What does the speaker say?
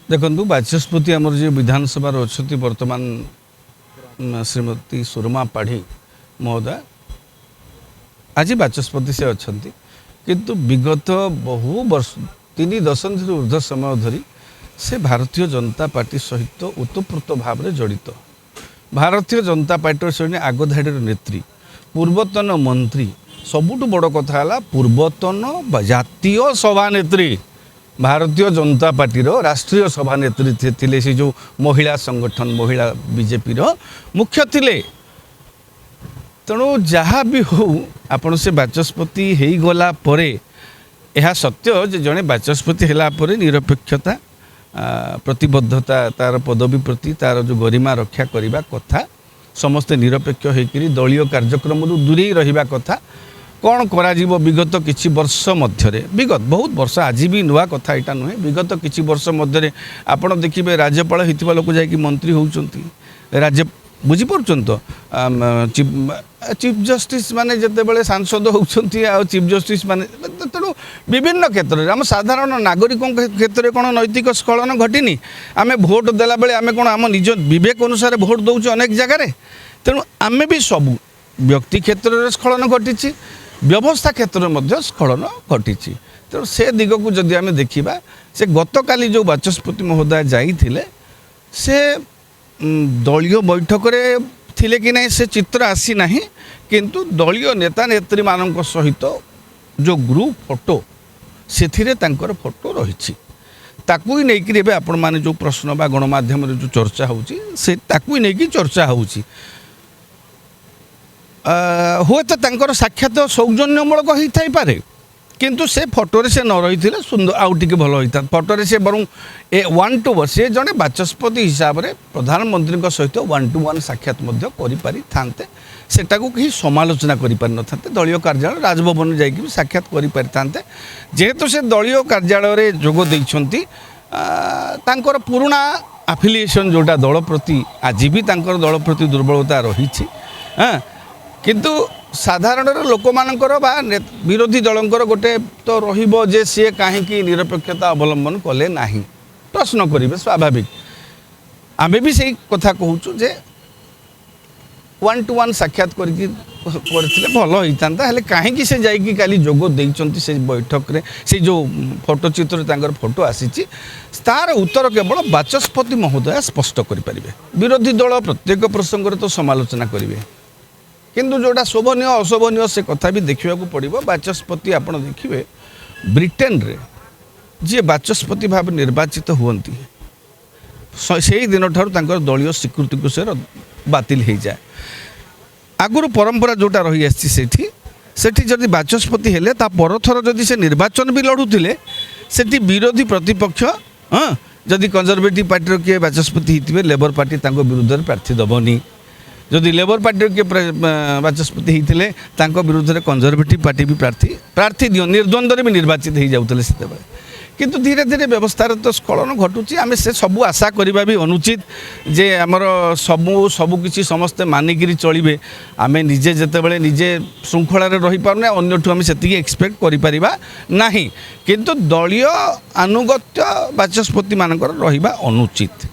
देखु बाचस्पति आमर जो विधानसभा अच्छा बर्तमान श्रीमती सुरमा पाढ़ी महोदय आज बाचस्पति से अच्छा किंतु विगत बहु वर्ष 3 दशंधि ऊर्ध्व समय धरी से भारतीय जनता पार्टी सहित ओतप्रोत भाव में जड़ित। भारतीय जनता पार्टी सहित आगधाड़ी नेत्री पूर्वतन मंत्री सबुठ बड़ कथा है पूर्वतन जातीय सभानेत्री भारतीय जनता पार्टी राष्ट्रीय सभानेत्री थे से जो महिला संगठन महिला बीजेपी मुख्य थिले। तेणु जहाँ भी हो आपण से बाचस्पति हो गला परे यह सत्य जे जड़े बाचस्पति है निरपेक्षता प्रतिबद्धता तार पदवी प्रति तार जो गरिमा रक्षा करने कथा समस्ते निरपेक्ष होकर दलीय कार्यक्रम दूरे रहा कथा कौन करा विगत किछि वर्ष मध्य विगत बहुत वर्ष आज भी नुआ कथा यहाँ नुहे विगत किछि वर्ष मध्य आपड़ देखिए राज्यपाल होता लोक जा मंत्री होती राज्य बुझीपुर तो चीफ जस्टिस माने जिते सांसद होती चीफ जस्टिस माने तेणु विभिन्न क्षेत्र में आम साधारण नागरिकों क्षेत्र में कौन नैतिक स्खलन घटनी आम भोट देला बेले आम कौन आम निज विवेक अनुसार भोट दौचे अनेक जगार तेणु आम भी सबू व्यक्ति क्षेत्र में स्खलन घटी व्यवस्था क्षेत्र में स्खलन घटी तेणु से दिग को जदि आम देखा से गतकाली जो बाचस्पति महोदय जाइए से दलीय बैठक थिले कि नहीं से चित्र आसी ना किंतु दलीय नेता नेत्री मान सहित जो ग्रुप फोटो से फोटो रही ताकू ही नहीं आपण मैंने जो प्रश्न बा गणमाध्यम जो चर्चा होची से ताकू ही नहीं चर्चा होची हुए तो साक्षात सौजन्यमूलक होता पारे किंतु से फोटो से न रही सुंदर आउ टे भल होता फोटो से बर 1 to 1 से जड़े बाचस्पति हिसाब से प्रधानमंत्री सहित 1 to 1 साक्षात था सेटा को कहीं समालोचना करें दलीय कार्यालय राजभवन जाकि साक्षात करें जेहेतु से दलीय कार्यालय जोग देइछंती पुराना आफिलिएसन जोटा दल प्रति आज भी दल प्रति दुर्बलता रही किंतु साधारण लोक मानकर विरोधी दलंकर गोटे तो रहिबो जे सी कहीं निरपेक्षता अवलंबन कले नाही प्रश्न करेंगे स्वाभाविक आमे भी सही कथा कहूँ जे 1 to 1 साक्षात करते भल होता है कहीं से जाइए काली जोग देइचंती से बैठक रे से जो फोटो चित्र फोटो आसी तार उत्तर केवल बाचस्पति महोदय स्पष्ट करें विरोधी दल प्रत्येक प्रसंग तो समालोचना करेंगे किंतु जोटा शोभनीय अशोभनीय से कथा भी देखा पड़ो बाचस्पति आपड़ देखिए ब्रिटेन रे जी बाचस्पति भाव निर्वाचित हुंती से दिन ठार दलीय स्वीकृति को से बातिल हो जाए आगुरी परंपरा जोटा रही आसी जदि बाचस्पति हेले ता परथर जदि से निर्वाचन भी लड़ुले सेठी विरोधी प्रतिपक्ष हाँ जदि कंजर्वेटिव पार्टी किए बाचस्पति होते लेबर पार्टी विरुद्ध में प्रार्थी दबनी जदि लेबर पार्टी के बाचस्पति होते विरुद्ध में कंजर्वेटिव पार्टी भी प्रार्थी दियो निर्द्वंद्व भी निर्वाचित हो जाते से किंतु धीरे धीरे व्यवस्थार तो स्खलन घटुची आम से सबू आशा करवा भी अनुचित जे आमर सबू किसी समस्ते मानिकी चलिए आम निजे जिते निजे श्रृंखला रही पारने अन्यठू आम से एक्सपेक्ट करिपरिबा नाही किंतु दलीय आनुगत्य बाचस्पति मानकर रहिबा अनुचित।